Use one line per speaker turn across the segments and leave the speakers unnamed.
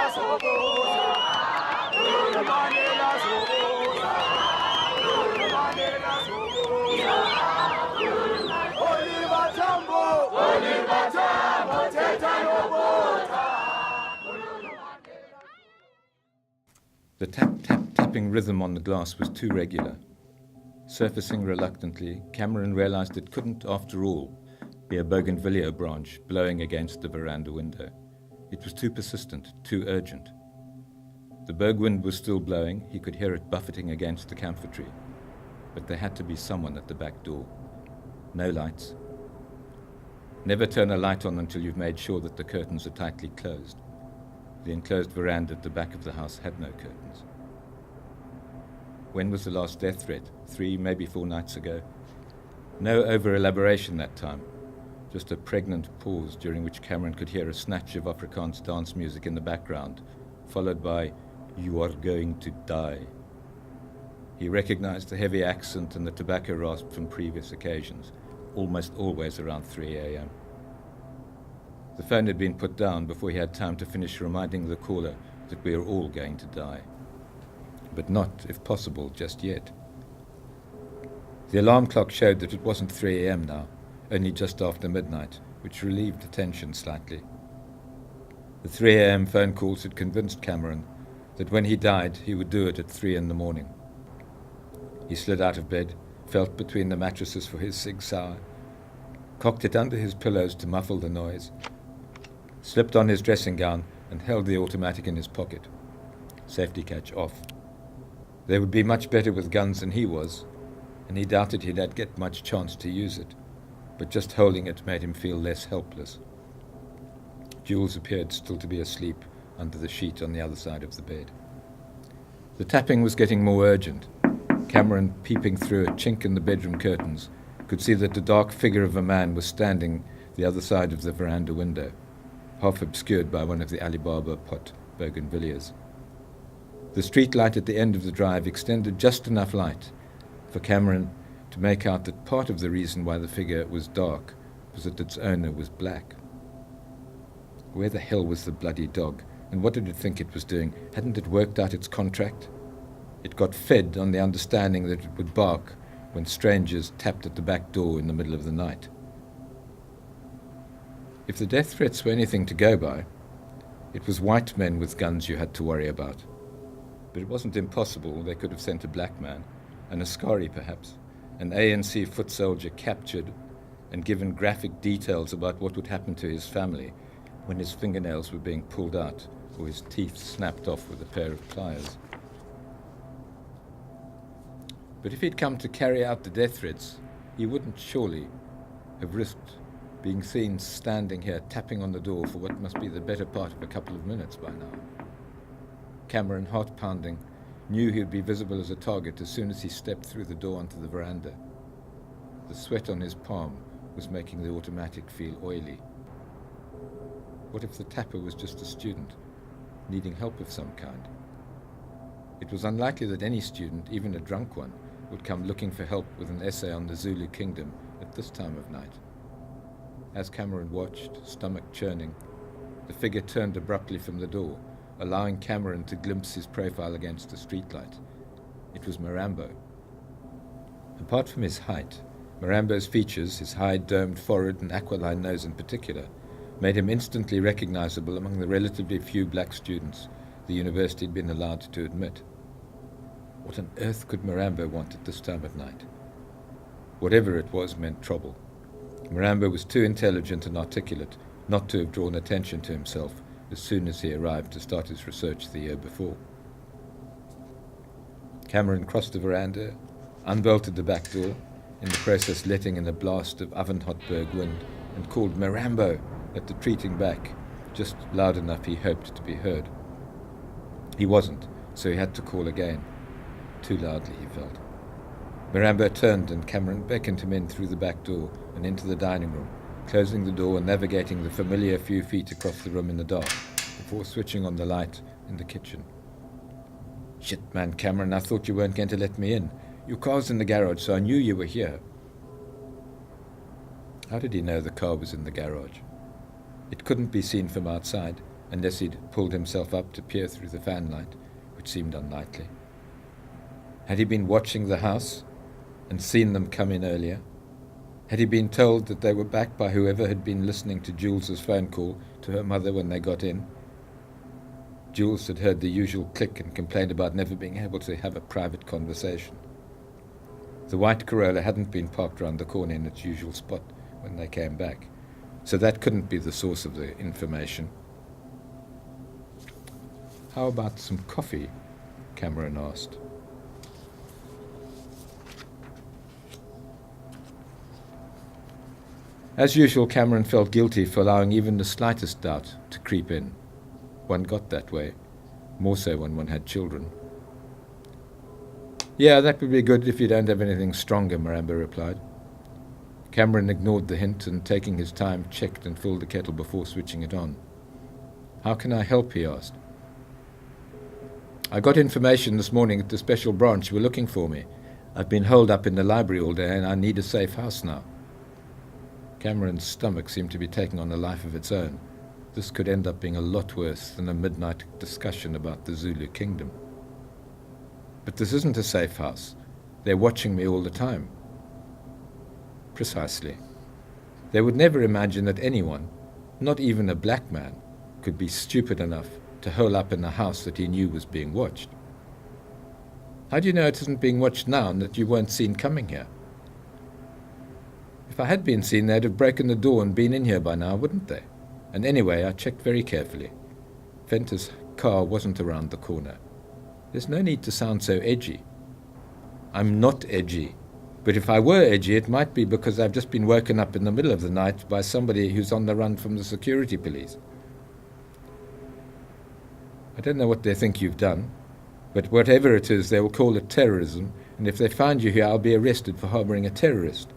The tapping rhythm on the glass was too regular. Surfacing reluctantly, Cameron realized it couldn't, after all, be a bougainvillea branch blowing against the veranda window. It was too persistent, too urgent. The berg wind was still blowing. He could hear it buffeting against the camphor tree. But there had to be someone at the back door. No lights. Never turn a light on until you've made sure that the curtains are tightly closed. The enclosed veranda at the back of the house had no curtains. When was the last death threat? 3, maybe 4 nights ago. No over-elaboration that time. Just a pregnant pause during which Cameron could hear a snatch of Afrikaans dance music in the background, followed by, "You are going to die." He recognized the heavy accent and the tobacco rasp from previous occasions, almost always around 3 a.m. The phone had been put down before he had time to finish reminding the caller that we are all going to die. But not, if possible, just yet. The alarm clock showed that it wasn't 3 a.m. now, only just after midnight, which relieved the tension slightly. The 3 a.m. phone calls had convinced Cameron that when he died, he would do it at 3 in the morning. He slid out of bed, felt between the mattresses for his Sig Sauer, cocked it under his pillows to muffle the noise, slipped on his dressing gown and held the automatic in his pocket. Safety catch off. They would be much better with guns than he was, and he doubted he'd get much chance to use it, but just holding it made him feel less helpless. Jules appeared still to be asleep under the sheet on the other side of the bed. The tapping was getting more urgent. Cameron, peeping through a chink in the bedroom curtains, could see that the dark figure of a man was standing the other side of the veranda window, half obscured by one of the Alibaba pot bougainvilleas. The street light at the end of the drive extended just enough light for Cameron to make out that part of the reason why the figure was dark was that its owner was black. Where the hell was the bloody dog, and what did it think it was doing? Hadn't it worked out its contract? It got fed on the understanding that it would bark when strangers tapped at the back door in the middle of the night. If the death threats were anything to go by, it was white men with guns you had to worry about. But it wasn't impossible. They could have sent a black man, an Askari perhaps, an ANC foot soldier captured and given graphic details about what would happen to his family when his fingernails were being pulled out or his teeth snapped off with a pair of pliers. But if he'd come to carry out the death threats, he wouldn't surely have risked being seen standing here tapping on the door for what must be the better part of a couple of minutes by now. Cameron, heart pounding, knew he would be visible as a target as soon as he stepped through the door onto the veranda. The sweat on his palm was making the automatic feel oily. What if the tapper was just a student, needing help of some kind? It was unlikely that any student, even a drunk one, would come looking for help with an essay on the Zulu kingdom at this time of night. As Cameron watched, stomach churning, the figure turned abruptly from the door, allowing Cameron to glimpse his profile against the streetlight. It was Marambo. Apart from his height, Marambo's features, his high domed forehead and aquiline nose in particular, made him instantly recognizable among the relatively few black students the university had been allowed to admit. What on earth could Marambo want at this time of night? Whatever it was meant trouble. Marambo was too intelligent and articulate not to have drawn attention to himself as soon as he arrived to start his research the year before. Cameron crossed the veranda, unbolted the back door, in the process letting in a blast of oven-hot berg wind, and called "Marambo" at the retreating back, just loud enough he hoped to be heard. He wasn't, so he had to call again. Too loudly, he felt. Marambo turned and Cameron beckoned him in through the back door and into the dining room, closing the door and navigating the familiar few feet across the room in the dark, before switching on the light in the kitchen. "Shit, man, Cameron, I thought you weren't going to let me in. Your car's in the garage, so I knew you were here." How did he know the car was in the garage? It couldn't be seen from outside. unless he'd pulled himself up to peer through the fanlight, which seemed unlikely. Had he been watching the house and seen them come in earlier? Had he been told that they were back by whoever had been listening to Jules's phone call to her mother when they got in? Jules had heard the usual click and complained about never being able to have a private conversation. The white Corolla hadn't been parked round the corner in its usual spot when they came back, so that couldn't be the source of the information. "How about some coffee?" Cameron asked. As usual, Cameron felt guilty for allowing even the slightest doubt to creep in. One got that way, more so when one had children. "Yeah, that would be good if you don't have anything stronger," Miranda replied. Cameron ignored the hint and, taking his time, checked and filled the kettle before switching it on. "How can I help?" he asked. "I got information this morning that the special branch were looking for me. I've been holed up in the library all day and I need a safe house now." Cameron's stomach seemed to be taking on a life of its own. This could end up being a lot worse than a midnight discussion about the Zulu kingdom. "But this isn't a safe house. They're watching me all the time." "Precisely. They would never imagine that anyone, not even a black man, could be stupid enough to hole up in a house that he knew was being watched." "How do you know it isn't being watched now and that you weren't seen coming here?" "If I had been seen, they'd have broken the door and been in here by now, wouldn't they? And anyway, I checked very carefully. Venter's car wasn't around the corner. There's no need to sound so edgy." "I'm not edgy. But if I were edgy, it might be because I've just been woken up in the middle of the night by somebody who's on the run from the security police." "I don't know what they think you've done, but whatever it is, they will call it terrorism, and if they find you here, I'll be arrested for harboring a terrorist.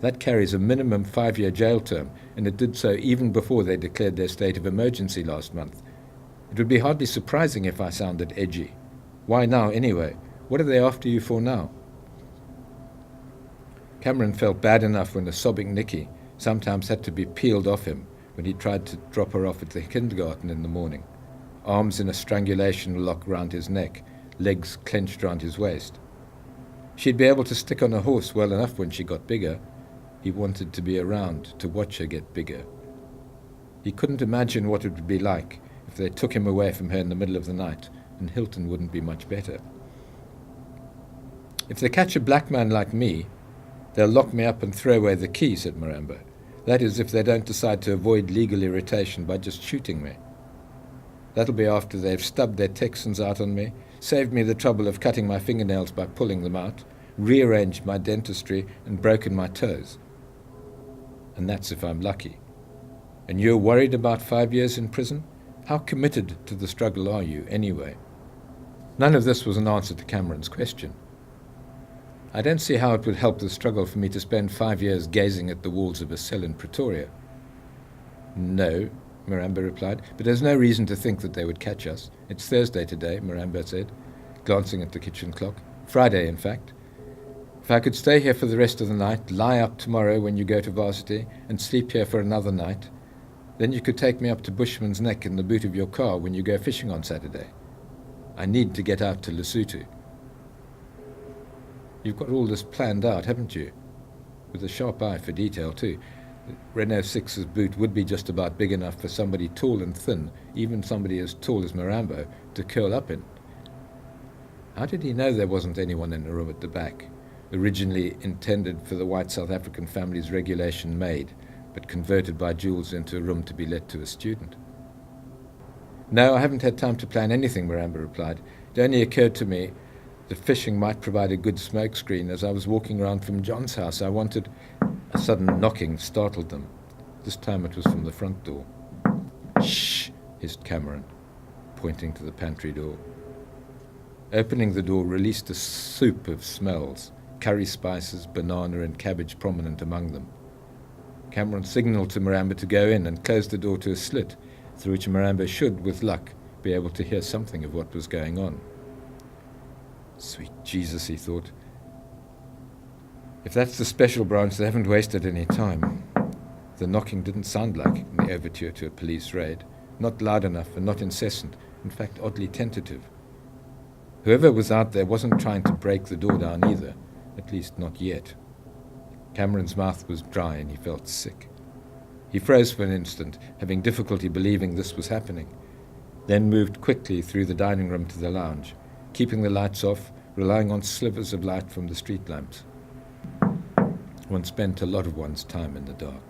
That carries a minimum 5-year jail term, and it did so even before they declared their state of emergency last month. It would be hardly surprising if I sounded edgy. Why now, anyway? What are they after you for now?" Cameron felt bad enough when the sobbing Nicky sometimes had to be peeled off him when he tried to drop her off at the kindergarten in the morning, arms in a strangulation lock round his neck, legs clenched round his waist. She'd be able to stick on a horse well enough when she got bigger. He wanted to be around to watch her get bigger. He couldn't imagine what it would be like if they took him away from her in the middle of the night, and Hilton wouldn't be much better. "If they catch a black man like me, they'll lock me up and throw away the key," said Miranda. "That is, if they don't decide to avoid legal irritation by just shooting me. That'll be after they've stubbed their Texans out on me, saved me the trouble of cutting my fingernails by pulling them out, rearranged my dentistry, and broken my toes. And that's if I'm lucky. And you're worried about 5 years in prison? How committed to the struggle are you, anyway?" None of this was an answer to Cameron's question. "I don't see how it would help the struggle for me to spend 5 years gazing at the walls of a cell in Pretoria." "No," Miranda replied, "but there's no reason to think that they would catch us. It's Thursday today," Miranda said, glancing at the kitchen clock. "Friday, in fact. If I could stay here for the rest of the night, lie up tomorrow when you go to varsity, and sleep here for another night, then you could take me up to Bushman's Neck in the boot of your car when you go fishing on Saturday. I need to get out to Lesotho." "You've got all this planned out, haven't you? With a sharp eye for detail, too. Renault 6's boot would be just about big enough for somebody tall and thin, even somebody as tall as Mirambo, to curl up in." How did he know there wasn't anyone in the room at the back, originally intended for the white South African family's regulation maid, but converted by Jules into a room to be let to a student? "No, I haven't had time to plan anything," Miranda replied. "It only occurred to me that fishing might provide a good smoke screen. As I was walking around from John's house, I wanted—" A sudden knocking startled them. This time it was from the front door. "Shh!" hissed Cameron, pointing to the pantry door. Opening the door released a soup of smells, curry spices, banana and cabbage prominent among them. Cameron signalled to Miranda to go in and closed the door to a slit, through which Miranda should, with luck, be able to hear something of what was going on. Sweet Jesus, he thought. If that's the special branch, they haven't wasted any time. The knocking didn't sound like the overture to a police raid. not loud enough and not incessant, in fact oddly tentative. Whoever was out there wasn't trying to break the door down either, at least not yet. Cameron's mouth was dry and he felt sick. He froze for an instant, having difficulty believing this was happening, then moved quickly through the dining room to the lounge, keeping the lights off, relying on slivers of light from the street lamps. One spent a lot of one's time in the dark.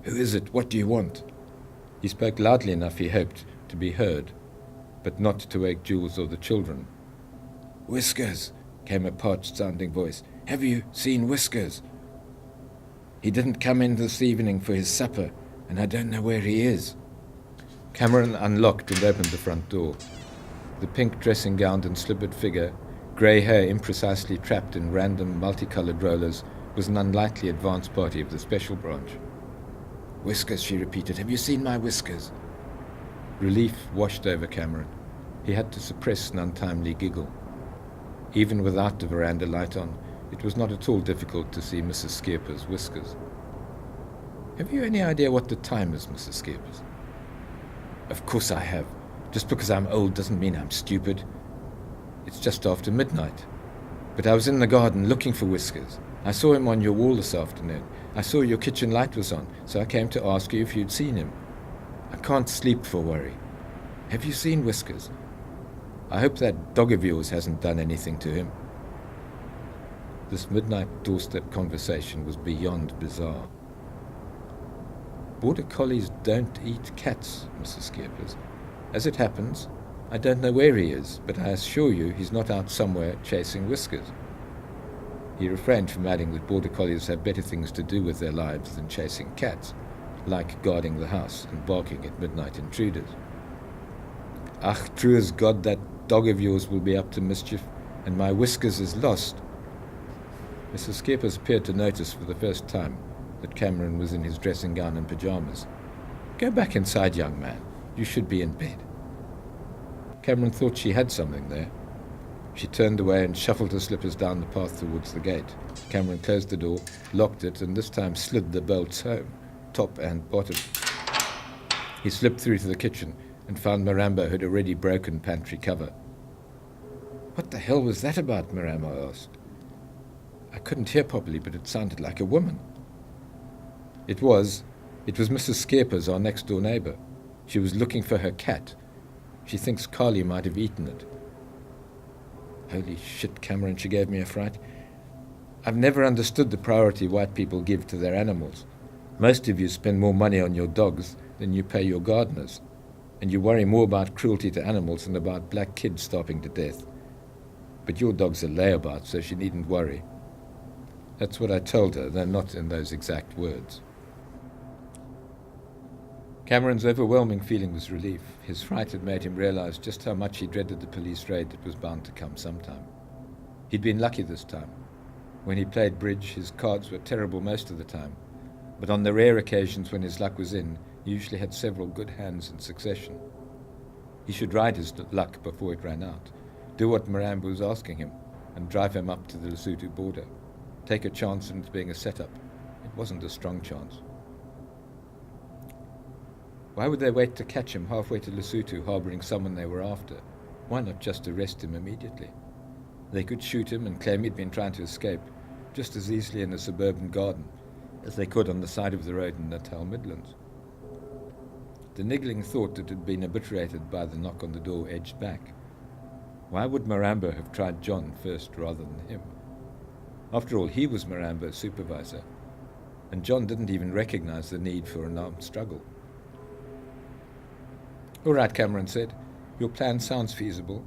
"Who is it? What do you want?" He spoke loudly enough, he hoped, to be heard, but not to wake Jules or the children. "Whiskers," came a parched-sounding voice. "Have you seen Whiskers? He didn't come in this evening for his supper, and I don't know where he is." Cameron unlocked and opened the front door. The pink dressing-gowned and slippered figure, grey hair imprecisely trapped in random multicoloured rollers, was an unlikely advance party of the special branch. "Whiskers," she repeated. "Have you seen my Whiskers?" Relief washed over Cameron. He had to suppress an untimely giggle. Even without the veranda light on, it was not at all difficult to see Mrs. Skeeper's Whiskers. "Have you any idea what the time is, Mrs. Skeepers?" "Of course I have. Just because I'm old doesn't mean I'm stupid. It's just after midnight. But I was in the garden looking for Whiskers. I saw him on your wall this afternoon. I saw your kitchen light was on, so I came to ask you if you'd seen him. I can't sleep for worry. Have you seen Whiskers? I hope that dog of yours hasn't done anything to him." This midnight doorstep conversation was beyond bizarre. "Border collies don't eat cats, Mrs. Skeepers. As it happens, I don't know where he is, but I assure you he's not out somewhere chasing Whiskers." He refrained from adding that border collies have better things to do with their lives than chasing cats, like guarding the house and barking at midnight intruders. "Ach, true as God, that dog of yours will be up to mischief, and my Whiskers is lost." Mrs. Skeepers appeared to notice for the first time that Cameron was in his dressing gown and pyjamas. "Go back inside, young man. You should be in bed." Cameron thought she had something there. She turned away and shuffled her slippers down the path towards the gate. Cameron closed the door, locked it, and this time slid the bolts home, top and bottom. He slipped through to the kitchen and found Mirambo had already broken pantry cover. "What the hell was that about?" Mirambo asked. "I couldn't hear properly, but it sounded like a woman." It was Mrs. Skeepers, our next-door neighbour. She was looking for her cat. She thinks Carly might have eaten it. Holy shit, Cameron, she gave me a fright. I've never understood the priority white people give to their animals. Most of you spend more money on your dogs than you pay your gardeners, and you worry more about cruelty to animals than about black kids starving to death. But your dog's a layabout, so she needn't worry. That's what I told her, though not in those exact words. Cameron's overwhelming feeling was relief. His fright had made him realize just how much he dreaded the police raid that was bound to come sometime. He'd been lucky this time. When he played bridge, his cards were terrible most of the time, but on the rare occasions when his luck was in, he usually had several good hands in succession. He should ride his luck before it ran out, do what Mirambo was asking him, and drive him up to the Lesotho border. Take a chance in it being a setup. It wasn't a strong chance. Why would they wait to catch him halfway to Lesotho, harbouring someone they were after? Why not just arrest him immediately? They could shoot him and claim he'd been trying to escape, just as easily in a suburban garden as they could on the side of the road in Natal Midlands. The niggling thought that had been obliterated by the knock on the door edged back. Why would Mirambo have tried John first rather than him? After all, he was Mirambo's supervisor, and John didn't even recognize the need for an armed struggle. "All right," Cameron said. "Your plan sounds feasible,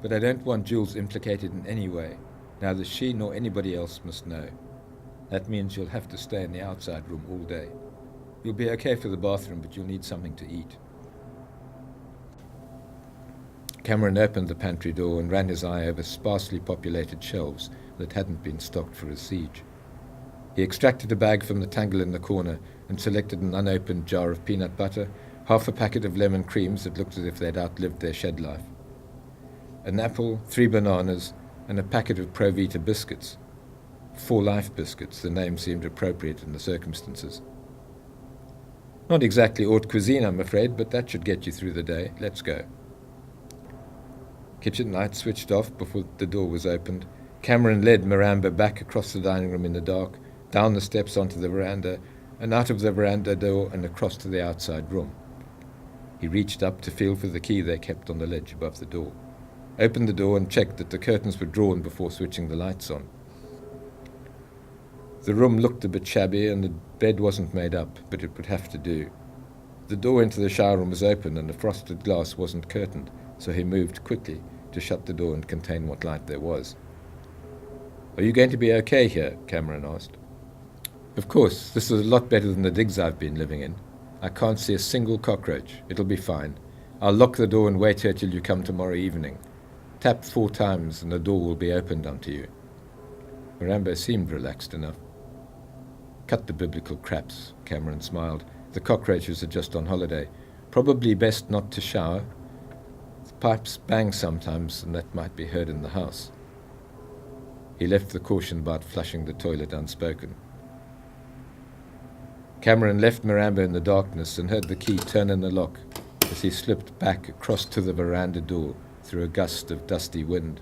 but I don't want Jules implicated in any way. Neither she nor anybody else must know. That means you'll have to stay in the outside room all day. You'll be okay for the bathroom, but you'll need something to eat." Cameron opened the pantry door and ran his eye over sparsely populated shelves that hadn't been stocked for a siege. He extracted a bag from the tangle in the corner and selected an unopened jar of peanut butter, half a packet of lemon creams that looked as if they'd outlived their shed life, an apple, 3 bananas, and a packet of Provita biscuits. 4 Life biscuits, the name seemed appropriate in the circumstances. Not exactly haute cuisine, I'm afraid, but that should get you through the day. Let's go. Kitchen light switched off before the door was opened. Cameron led Miranda back across the dining room in the dark, down the steps onto the veranda, and out of the veranda door and across to the outside room. He reached up to feel for the key they kept on the ledge above the door, opened the door and checked that the curtains were drawn before switching the lights on. The room looked a bit shabby and the bed wasn't made up, but it would have to do. The door into the shower room was open and the frosted glass wasn't curtained, so he moved quickly to shut the door and contain what light there was. "Are you going to be okay here?" Cameron asked. "Of course, this is a lot better than the digs I've been living in. I can't see a single cockroach. It'll be fine. I'll lock the door and wait here till you come tomorrow evening. Tap 4 times and the door will be opened unto you." Miranda seemed relaxed enough. "Cut the biblical craps," Cameron smiled. "The cockroaches are just on holiday. Probably best not to shower. The pipes bang sometimes and that might be heard in the house." He left the caution about flushing the toilet unspoken. Cameron left Miranda in the darkness and heard the key turn in the lock as he slipped back across to the veranda door through a gust of dusty wind.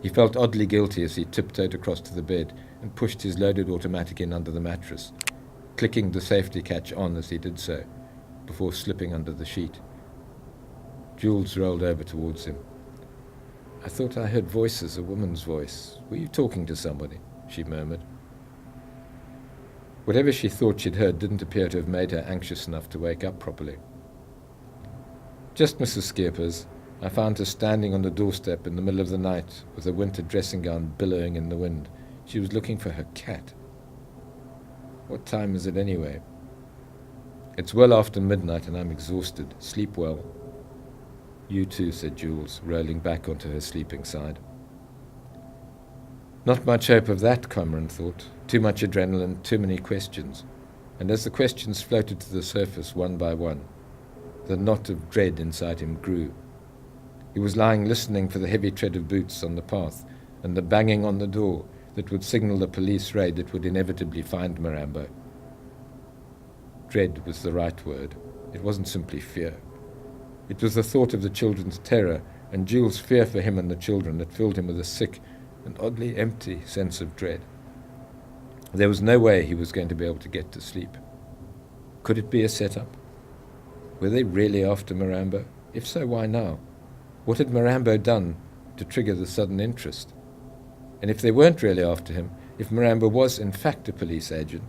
He felt oddly guilty as he tiptoed across to the bed and pushed his loaded automatic in under the mattress, clicking the safety catch on as he did so, before slipping under the sheet. Jules rolled over towards him. "I thought I heard voices, a woman's voice. Were you talking to somebody?" she murmured. Whatever she thought she'd heard didn't appear to have made her anxious enough to wake up properly. "Just Mrs. Skeepers. I found her standing on the doorstep in the middle of the night with a winter dressing gown billowing in the wind. She was looking for her cat." "What time is it anyway?" "It's well after midnight and I'm exhausted. Sleep well." "You too," said Jules, rolling back onto her sleeping side. Not much hope of that, Cameron thought. Too much adrenaline, too many questions. And as the questions floated to the surface one by one, the knot of dread inside him grew. He was lying listening for the heavy tread of boots on the path and the banging on the door that would signal the police raid that would inevitably find Marambo. Dread was the right word. It wasn't simply fear. It was the thought of the children's terror and Jules' fear for him and the children that filled him with a sick and oddly empty sense of dread. There was no way he was going to be able to get to sleep. Could it be a setup? Were they really after Marambo? If so, why now? What had Marambo done to trigger the sudden interest? And if they weren't really after him, if Marambo was in fact a police agent,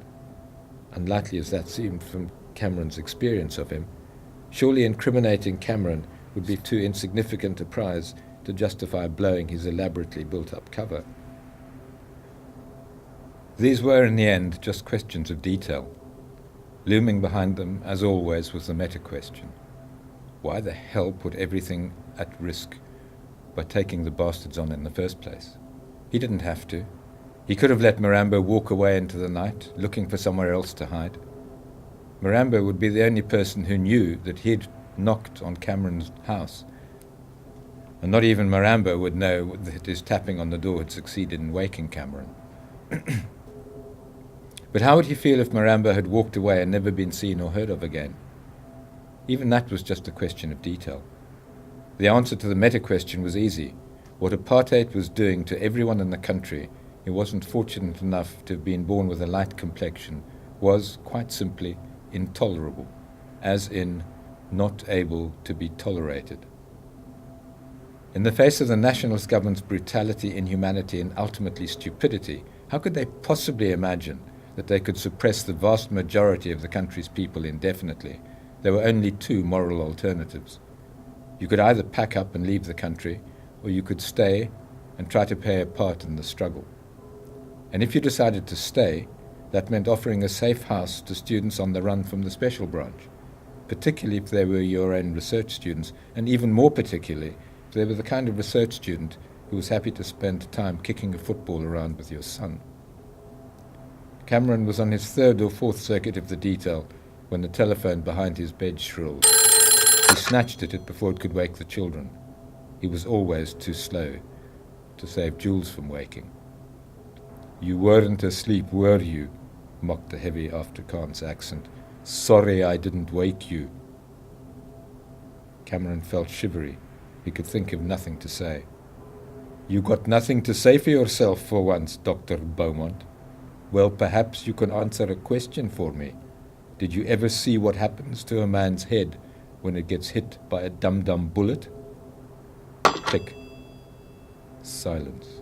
unlikely as that seemed from Cameron's experience of him, surely incriminating Cameron would be too insignificant a prize to justify blowing his elaborately built-up cover. These were, in the end, just questions of detail. Looming behind them, as always, was the meta-question. Why the hell put everything at risk by taking the bastards on in the first place? He didn't have to. He could have let Marambo walk away into the night, looking for somewhere else to hide. Marambo would be the only person who knew that he'd knocked on Cameron's house. And not even Marambo would know that his tapping on the door had succeeded in waking Cameron. But how would he feel if Marambo had walked away and never been seen or heard of again? Even that was just a question of detail. The answer to the meta-question was easy. What apartheid was doing to everyone in the country who wasn't fortunate enough to have been born with a light complexion was, quite simply, intolerable, as in not able to be tolerated. In the face of the nationalist government's brutality, inhumanity, and ultimately stupidity, how could they possibly imagine that they could suppress the vast majority of the country's people indefinitely? There were only two moral alternatives. You could either pack up and leave the country, or you could stay and try to play a part in the struggle. And if you decided to stay, that meant offering a safe house to students on the run from the special branch, particularly if they were your own research students, and even more particularly if they were the kind of research student who was happy to spend time kicking a football around with your son. Cameron was on his third or fourth circuit of the detail when the telephone behind his bed shrilled. He snatched at it before it could wake the children. He was always too slow to save Jules from waking. "You weren't asleep, were you?" mocked the heavy Afrikaans accent, Sorry I didn't wake you. Cameron felt shivery. He could think of nothing to say. You got nothing to say for yourself for once, Dr. Beaumont. Well, perhaps you can answer a question for me. Did you ever see what happens to a man's head when it gets hit by a dum-dum bullet? Click. Silence.